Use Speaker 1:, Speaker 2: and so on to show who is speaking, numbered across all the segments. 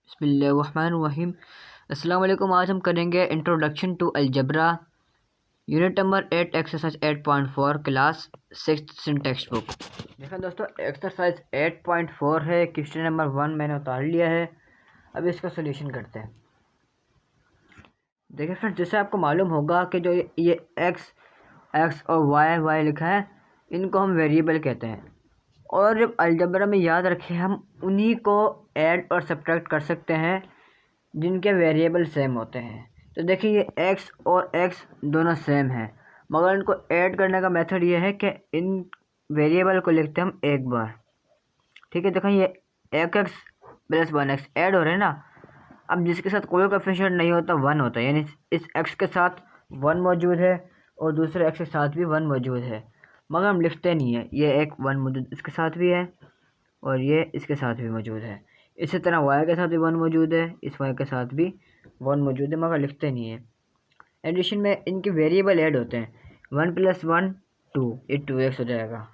Speaker 1: बिस्मिल्लाहिर्रहमानिर्रहीम। अस्सलाम वालेकुम। आज हम करेंगे introduction to algebra, unit number 8, exercise 8.4, class 6 textbook. देखा दोस्तों, एक्सरसाइज 8.4 है, क्वेश्चन नंबर 1 मैंने उतार लिया है। अब इसका सोल्यूशन करते हैं। देखिए फ्रेंड्स, जैसे आपको मालूम होगा कि जो ये एक्स और वाई लिखा है, इनको हम वेरिएबल कहते हैं। और जब अलजबरा में याद रखें, हम उन्हीं को ऐड और सब्ट्रैक्ट कर सकते हैं जिनके वेरिएबल सेम होते हैं। तो देखिए, ये एक्स और एक्स दोनों सेम हैं, मगर इनको ऐड करने का मेथड ये है कि इन वेरिएबल को लिखते हैं हम एक बार। ठीक है, देखो ये एक एक्स प्लस 1x ऐड हो रहे हैं ना। अब जिसके साथ कोई कोएफिशिएंट नहीं होता 1 होता है, यानी इस x के साथ 1 मौजूद है और दूसरे x के साथ भी 1 मौजूद है, मगर हम लिखते नहीं है। ये एक 1 मौजूद इसके साथ भी है और ये इसके साथ भी मौजूद है। इसी तरह y के साथ भी 1 मौजूद है, इस y के साथ भी 1 मौजूद है, मगर लिखते नहीं है। एडिशन में इनके वेरिएबल ऐड होते हैं, 1 + 1 2, ये 2x हो जाएगा।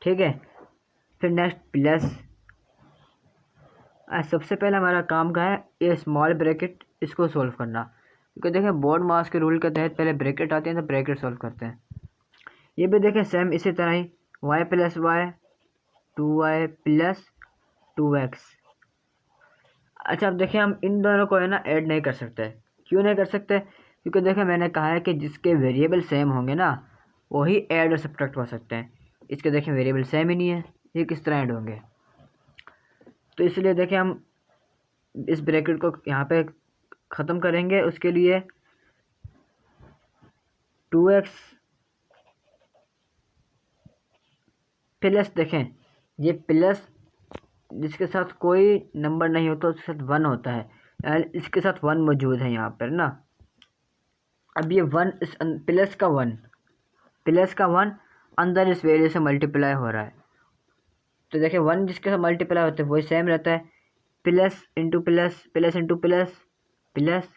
Speaker 1: ठीक है, फिर नेक्स्ट प्लस। सबसे पहले हमारा काम का है ये स्मॉल ब्रैकेट, इसको सॉल्व करना, क्योंकि देखें बोर्ड मास के रूल के तहत पहले ब्रैकेट आते हैं तो ब्रैकेट सॉल्व करते हैं। ये भी देखें सेम इसी तरह ही, y + y 2y + 2x। अच्छा, अब देखें हम इन दोनों को है ना ऐड नहीं कर सकते। क्यों नहीं कर सकते? क्योंकि देखें मैंने कहा है कि जिसके वेरिएबल सेम होंगे ना, वही ऐड और सब्ट्रैक्ट हो सकते हैं। इसके देखें वेरिएबल सेम ही नहीं है, ये किस तरह ऐड होंगे? तो इसलिए देखें हम इस ब्रैकेट को यहाँ पे ख़त्म करेंगे। उसके लिए 2x प्लस, देखें ये प्लस जिसके साथ कोई नंबर नहीं होता उसके साथ 1 होता है, यानी इसके साथ 1 मौजूद है यहाँ पर ना। अब ये 1 इस प्लस का 1 अंदर इस वैल्यू से मल्टीप्लाई हो रहा है। तो देखिए 1 जिसके साथ मल्टीप्लाई होता है वही सेम रहता है, plus into plus, plus into plus, plus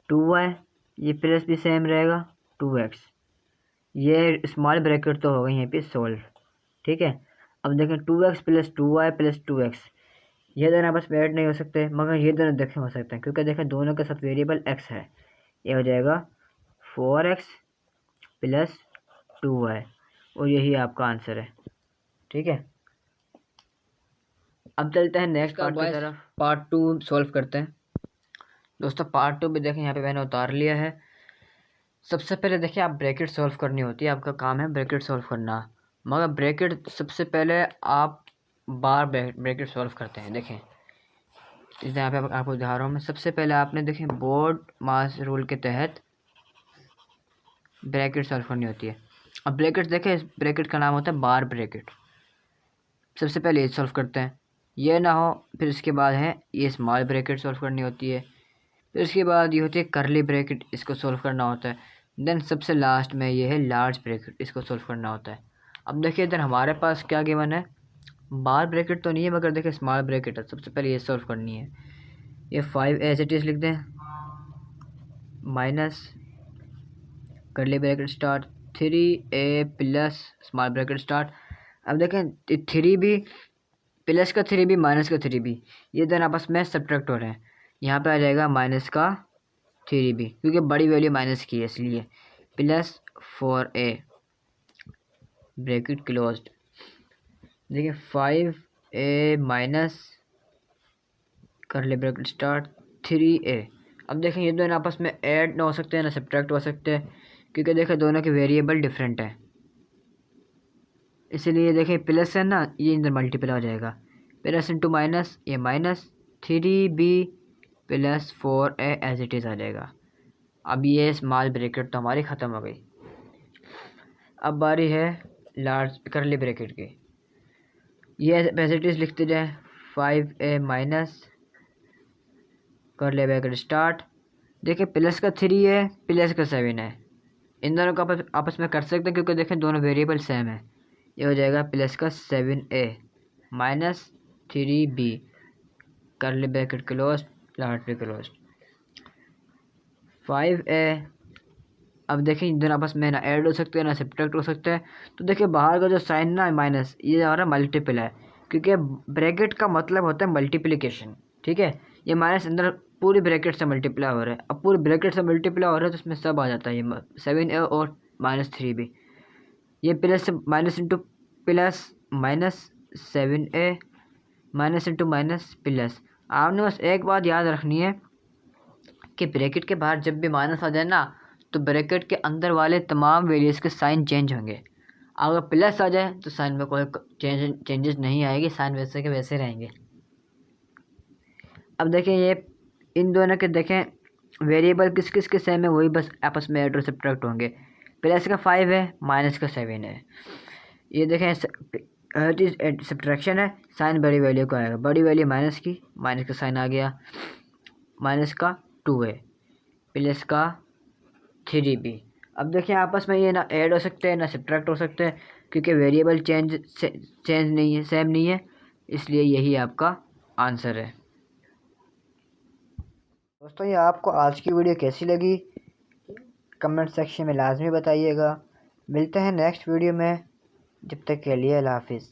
Speaker 1: 2y, ये प्लस भी सेम रहेगा 2x। ये स्मॉल ब्रैकेट तो हो गई यहाँ पे सॉल्व। ठीक है, अब देखें 2x + 2y + 2x, ये दोनों आपस में ऐड नहीं हो सकते, मगर ये दोनों देखें हो सकते हैं, क्योंकि देखें दोनों के साथ वेरिएबल x है। ये हो जाएगा 4x + 2y और यही आपका आंसर है। ठीक है, अब चलते हैं नेक्स्ट पार्ट की तरफ। पार्ट 2 सॉल्व करते हैं। दोस्तों पार्ट 2 भी देखें, यहाँ पे मैंने उतार लिया है। सबसे पहले देखिए, आप ब्रैकेट सॉल्व करनी होती है, आपका काम है ब्रैकेट सॉल्व करना, मगर ब्रैकेट सबसे पहले आप बार ब्रैकेट सॉल्व करते हैं। देखें इस यहाँ पे आपको दिखा रहा हूँ मैं। सबसे पहले आपने देखें बोर्ड मास रूल के तहत ब्रैकेट सॉल्व करनी होती है। अब ब्रैकेट देखें, इस ब्रैकेट का नाम होता है बार ब्रैकेट। सबसे पहले ये सॉल्व करते हैं, ये ना हो, फिर इसके बाद है ये स्मॉल ब्रैकेट सॉल्व करनी होती है, फिर उसके बाद ये होती है करली ब्रैकेट, इसको सॉल्व करना होता है। देन सबसे लास्ट में ये है लार्ज ब्रैकेट, इसको सॉल्व करना होता है। अब देखिए इधर हमारे पास क्या गिवन है, बार ब्रैकेट तो नहीं है, मगर देखिए स्मॉल ब्रैकेट है। सबसे पहले ये सॉल्व करनी है। ये 5 एज इट इज़ लिख दें, माइनस करली bracket start 3a plus small bracket start. अब देखें 3 भी, प्लस का 3 भी, माइनस का 3 भी, ये दोनों आपस में सब्ट्रैक्ट हो रहे हैं। यहाँ पे आ जाएगा माइनस का 3 भी, क्योंकि बड़ी वैल्यू माइनस की है इसलिए, प्लस 4a ब्रैकेट क्लोज्ड। देखिए 5a माइनस करली ब्रैकेट स्टार्ट 3a। अब देखें ये दोनों आपस में ऐड ना हो सकते हैं ना सब्ट्रैक्ट हो सकते हैं, क्योंकि देखें दोनों के वेरिएबल डिफरेंट है। इसीलिए देखें प्लस है ना, ये इधर मल्टीप्लाई हो जाएगा, प्लस इंटू माइनस, ये minus 3b + 4a as it is आ जाएगा। अब ये स्मॉल ब्रैकेट तो हमारी ख़त्म हो गई। अब बारी है लार्ज करली ब्रैकेट की। ये एज इट इज़ लिखते जाए, 5a माइनस करली ब्रैकेट स्टार्ट। देखिए प्लस का 3 है, प्लस का 7 है, इन दोनों को आपस में कर सकते हैं, क्योंकि देखें दोनों वेरिएबल सेम है। ये हो जाएगा प्लस का 7a माइनस 3b करली bracket close, large bracket close 5a। अब देखें इन दोनों आपस में ना ऐड हो सकते हैं ना सब्ट्रैक्ट हो सकते हैं। तो देखिए बाहर का जो साइन ना माइनस, ये हमारा मल्टीपल है, क्योंकि ब्रैकेट का मतलब होता है मल्टीप्लिकेशन। ठीक है, ये माइनस अंदर पूरी ब्रैकेट से मल्टीप्लाई हो रहा है। अब पूरी ब्रैकेट से मल्टीप्लाई हो रहा है तो इसमें सब आ जाता है, ये 7a और -3 भी। ये प्लस से minus into plus minus 7a minus into minus plus. आपने बस एक बात याद रखनी है कि ब्रैकेट के बाहर जब भी माइनस आ जाए ना, तो ब्रैकेट के अंदर वाले तमाम वैल्यूज़ के साइन चेंज होंगे। अगर प्लस आ जाए तो साइन में कोई चेंजेस नहीं आएगी, साइन वैसे के वैसे रहेंगे। अब देखें ये इन दोनों के देखें वेरिएबल किस किस के सेम है, वही बस आपस में ऐड और सब्ट्रैक्ट होंगे। प्लस का 5 है, माइनस का 7 है। ये देखें हर चीज़ सब्ट्रैक्शन है, साइन बड़ी वैल्यू का आएगा। बड़ी वैल्यू माइनस की, माइनस का साइन आ गया, माइनस का 2 है, प्लस का 3 भी। अब देखिए आपस में ये ना ऐड हो सकते हैं ना सब्ट्रैक्ट हो सकते हैं, क्योंकि वेरिएबल चेंज नहीं है, सेम नहीं है, इसलिए यही आपका आंसर है। दोस्तों ये आपको आज की वीडियो कैसी लगी कमेंट सेक्शन में लाजमी बताइएगा। मिलते हैं नेक्स्ट वीडियो में, जब तक के लिए अल्लाह हाफिज़।